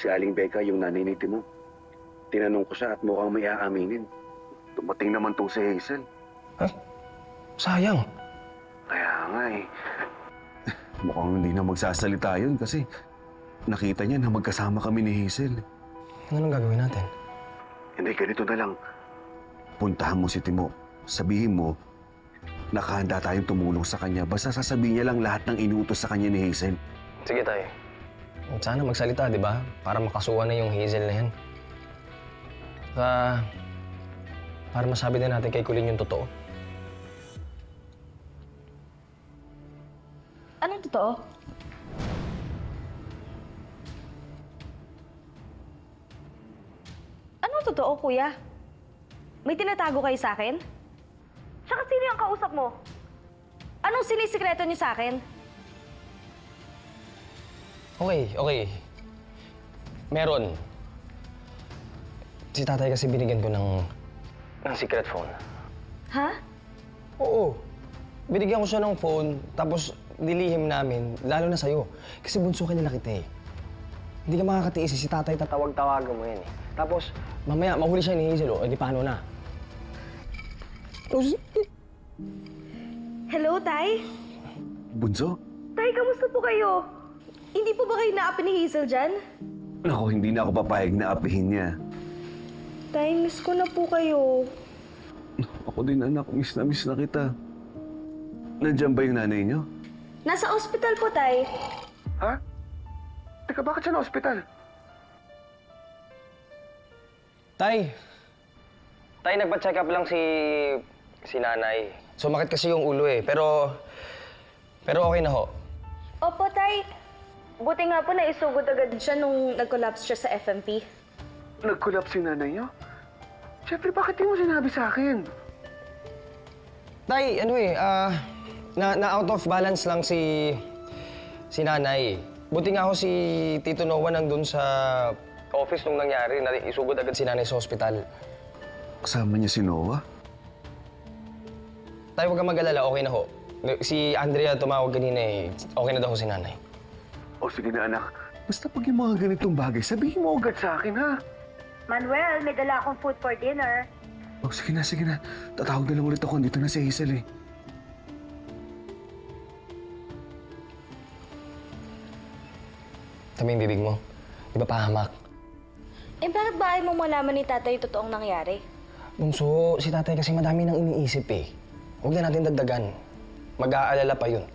Si Aling Becca, yung nanay ni Timo. Tinanong ko siya at mukhang may aaminin. Dumating naman to si Hazel. Ay, sayang. Kaya nga eh. Mukhang hindi na magsasalita yun kasi nakita niya na magkasama kami ni Hazel. Ano nang gagawin natin? Hindi, ganito na lang. Puntahan mo si Timo. Sabihin mo, nakahanda tayong tumulong sa kanya. Basta sasabihin niya lang lahat ng inuutos sa kanya ni Hazel. Sige tayo. Sana magsalita, di ba? Para makasuhan na yung Hazel na yan. Para masabi din natin kay Colleen yung totoo. Anong totoo? Anong totoo, kuya? May tinatago kayo sa akin? Tsaka sino yung kausap mo? Anong sinisikreto niyo sa akin? Okay. Meron. Si tatay kasi binigyan ko ng secret phone. Ha? Oo. Binigyan ko siya ng phone, tapos nilihim namin, lalo na sa'yo. Kasi bunso ka nila kita eh. Hindi ka makakatiis, si tatay tatawag-tawagan mo yan eh. Tapos, mamaya mahuli siya ni Hazel, o di paano na? Hello, Tay? Bunso? Tay, kamusta po kayo? Hindi po ba kayo naapi ni Hazel dyan? Naku, hindi na ako papayag na apihin niya. Tay, miss ko na po kayo. Ako din anak, miss na kita. Nandiyan ba yung nanay niyo? Nasa ospital po, Tay. Ha? Teka, bakit siya na ospital? Tay, nagpa-check up lang si nanay. Sumakit kasi yung ulo eh, pero okay na ho. Opo, Tay. Buti nga po na isugod agad siya nung nag-collapse siya sa FMP. Nag-collapse si nanay niyo? Siyempre, bakit di mo sinabi sa akin? Tay, na out of balance lang si nanay. Buti nga ho si Tito Noah nandun sa office nung nangyari, na isugod agad si nanay sa ospital. Kasama niya si Noah? Tay, huwag kang mag-alala, okay na ho. Si Andrea tumawag kanina eh, okay na daw ho si nanay. O sige na anak, basta pag yung mga ganitong bagay, sabihin mo agad sa akin ha. Manuel, may dala akong food for dinner. O sige na. Tatawag na lang ulit ako, dito na si Hazel eh. Tama yung bibig mo. Di ba pahamak? Eh, bakit ba ayaw mo malaman ni tatay yung totoong nangyari? Bunso, si tatay kasi madami nang iniisip eh. Huwag na natin dagdagan. Mag-aalala pa yun.